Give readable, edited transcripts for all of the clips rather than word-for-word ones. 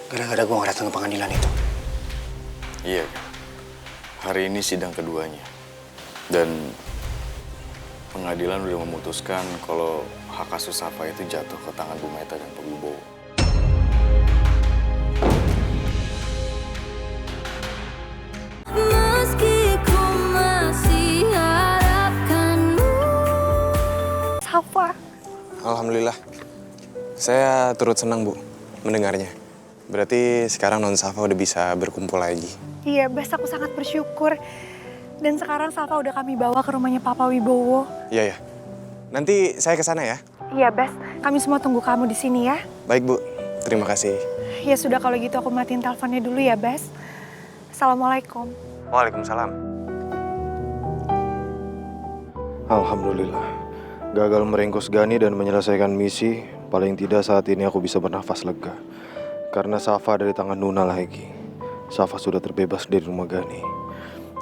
Gara-gara gue nggak datang ke pengadilan itu. Iya, hari ini sidang keduanya. Dan pengadilan udah memutuskan kalau hak asuh Safa itu jatuh ke tangan Bu Meta dan Pak Wibowo. Safa. Alhamdulillah. Saya turut senang, Bu, mendengarnya. Berarti sekarang Non Safa udah bisa berkumpul lagi. Iya, Bas, aku sangat bersyukur. Dan sekarang Safa udah kami bawa ke rumahnya Papa Wibowo. Iya, ya. Nanti saya ke sana ya. Iya, Bas. Kami semua tunggu kamu di sini ya. Baik, Bu. Terima kasih. Ya sudah, kalau gitu aku matiin teleponnya dulu ya, Bas. Assalamualaikum. Waalaikumsalam. Alhamdulillah. Gagal meringkus Gani dan menyelesaikan misi, paling tidak saat ini aku bisa bernafas lega. Karena Safa ada di tangan Nuna lagi. Safa sudah terbebas dari rumah Gani.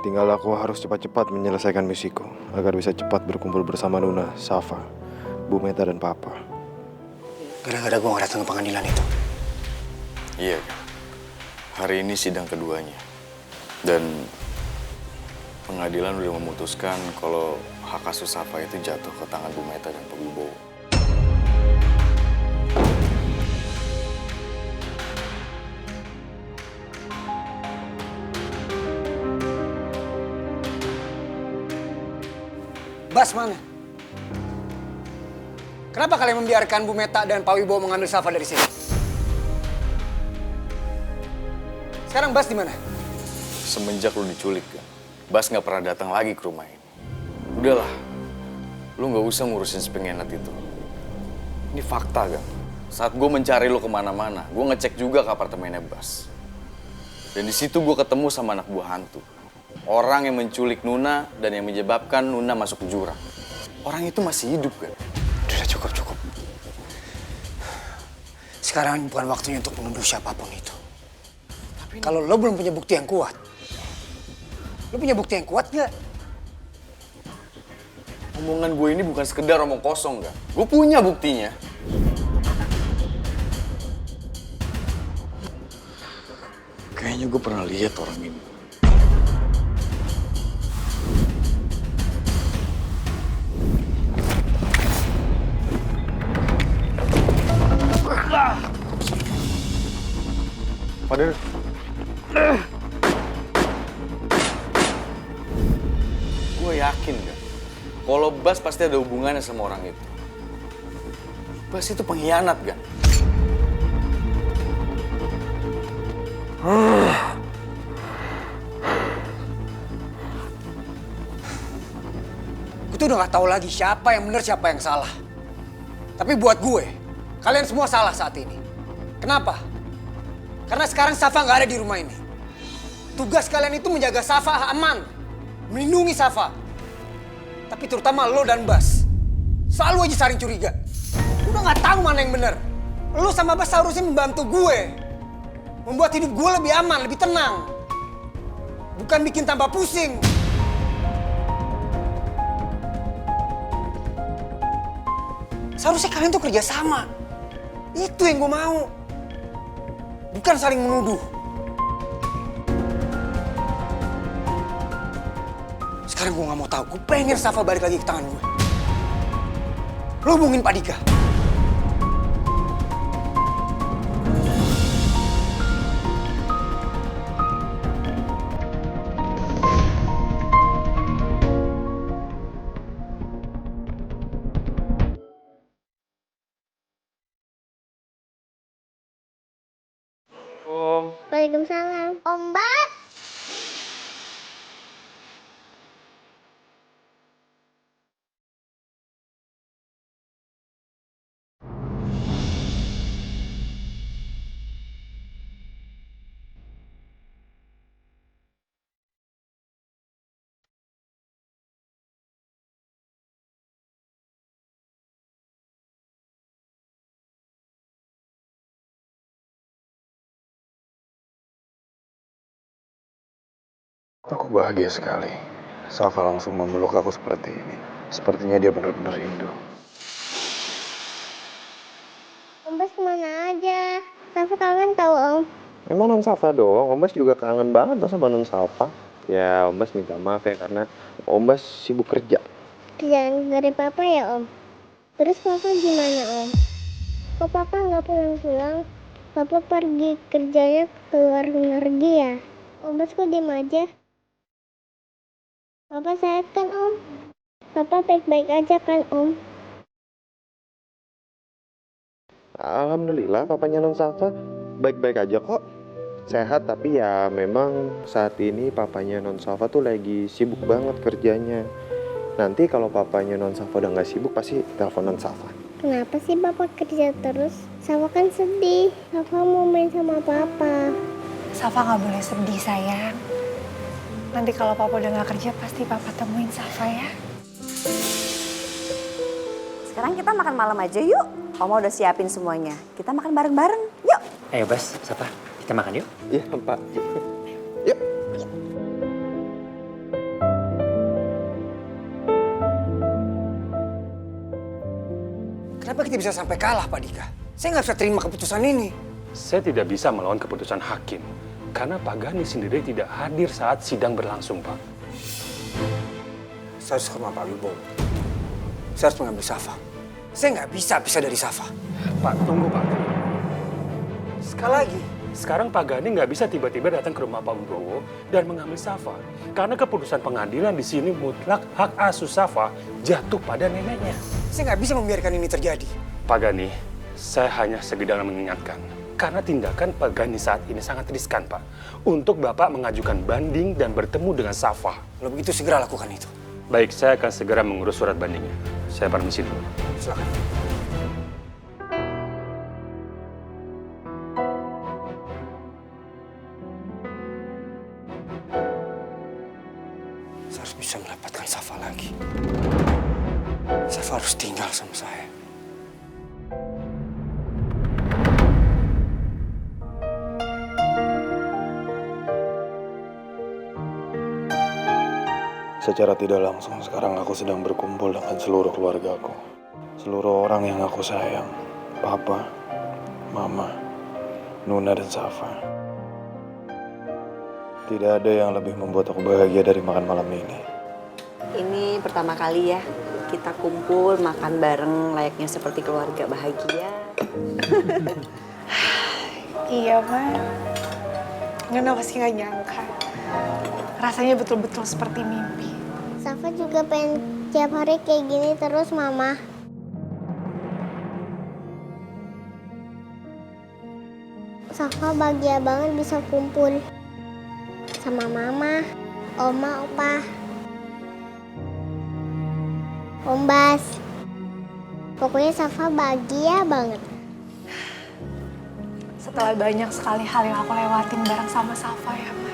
Tinggal aku harus cepat-cepat menyelesaikan misiku agar bisa cepat berkumpul bersama Nuna, Safa, Bu Meta dan Papa. Gara-gara gue nggak datang ke pengadilan itu. Iya, hari ini sidang keduanya. Dan pengadilan udah memutuskan kalau hak asuh Safa itu jatuh ke tangan Bu Meta dan Pak Wibowo. Bas mana? Kenapa kalian membiarkan Bu Meta dan Pak Wibowo mengambil Safa dari sini? Sekarang Bas di mana? Semenjak lu diculik, kan, Bas nggak pernah datang lagi ke rumah ini. Udahlah, lu nggak usah ngurusin sepengenat itu. Ini fakta, kan. Saat gue mencari lu kemana-mana, gue ngecek juga ke apartemennya Bas. Dan di situ gue ketemu sama anak buah hantu. Orang yang menculik Nuna dan yang menyebabkan Nuna masuk ke jurang. Orang itu masih hidup, kan? Udah cukup. Sekarang bukan waktunya untuk menuduh siapapun itu. Tapi kalau lo belum punya bukti yang kuat, lo punya bukti yang kuat nggak? Omongan gue ini bukan sekedar omong kosong, kan? Gue punya buktinya. Kayaknya gue pernah lihat orang ini. Fadil. Gue yakin, kan? Kalau Bas pasti ada hubungannya sama orang itu. Bas itu pengkhianat, kan? Gue tuh udah gak tahu lagi siapa yang benar, siapa yang salah. Tapi buat gue, kalian semua salah saat ini. Kenapa? Karena sekarang Safa gak ada di rumah ini. Tugas kalian itu menjaga Safa aman. Melindungi Safa. Tapi terutama lo dan Bas. Selalu aja saling curiga. Udah gak tahu mana yang benar. Lo sama Bas seharusnya membantu gue. Membuat hidup gue lebih aman, lebih tenang. Bukan bikin tambah pusing. Seharusnya kalian tuh kerja sama. Itu yang gue mau. Bukan saling menuduh. Sekarang gue gak mau tahu. Gue pengen Safa balik lagi ke tangan gue. Lo hubungin Pak Dika. Waalaikumsalam. Om Bas. Aku bahagia sekali. Safa langsung memeluk aku seperti ini. Sepertinya dia benar-benar rindu. Om Bas kemana aja? Safa kangen tau. tahu Om? Emang Non Safa doang, Om Bas juga kangen banget sama Non Safa. Ya, Om Bas minta maaf ya karena Om Bas sibuk kerja. Kerjaan dari Papa ya Om? Terus Papa gimana Om? Kok Papa nggak pulang-pulang? Papa pergi kerjanya ke luar negeri ya? Om Bas kok diem aja? Papa sehat kan Om? Papa baik-baik aja kan Om? Alhamdulillah papanya Non Safa baik-baik aja kok. Sehat, tapi ya memang saat ini papanya Non Safa tuh lagi sibuk banget kerjanya. Nanti kalau papanya Non Safa udah nggak sibuk pasti telepon Non Safa. Kenapa sih Papa kerja terus? Safa kan sedih. Safa mau main sama Papa. Safa nggak boleh sedih sayang. Nanti kalau Papa udah nggak kerja pasti Papa temuin Safa ya. Sekarang kita makan malam aja yuk. Oma udah siapin semuanya. Kita makan bareng-bareng. Yuk. Ayo Bas, Safa, kita makan yuk. Iya Pak. Yuk. Kenapa kita bisa sampai kalah, Pak Dika? Saya nggak bisa terima keputusan ini. Saya tidak bisa melawan keputusan hakim karena Pak Gani sendiri tidak hadir saat sidang berlangsung, Pak. Saya harus ke rumah Pak Wibowo. Saya harus mengambil Safa. Saya nggak bisa pisah dari Safa. Pak, tunggu Pak. Sekali lagi, Sekarang Pak Gani nggak bisa tiba-tiba datang ke rumah Pak Wibowo dan mengambil Safa. Karena keputusan pengadilan di sini mutlak hak asuh Safa jatuh pada neneknya. saya nggak bisa membiarkan ini terjadi. Pak Gani, saya hanya sekedar mengingatkan. Karena tindakan Pak Gani saat ini sangat riskan, Pak. Untuk Bapak mengajukan banding dan bertemu dengan Safa. Kalau begitu segera lakukan itu. Baik, saya akan segera mengurus surat bandingnya. Saya permisi dulu. Silakan. Saya harus bisa mendapatkan Safa lagi. Safa harus tinggal sama saya. Secara tidak langsung sekarang aku sedang berkumpul dengan seluruh keluargaku. Seluruh orang yang aku sayang. Papa, Mama, Nuna dan Safa. Tidak ada yang lebih membuat aku bahagia dari makan malam ini. Ini pertama kali ya kita kumpul makan bareng layaknya seperti keluarga bahagia. Iya, Ma. Nona pasti nggak nyangka. Rasanya betul-betul seperti mimpi. Safa juga pengen tiap hari kayak gini terus, Mama. Safa bahagia banget bisa kumpul sama Mama, Oma, Opa, Om Bas. Pokoknya Safa bahagia banget. Setelah banyak sekali hal yang aku lewatin bareng sama Safa ya, Ma.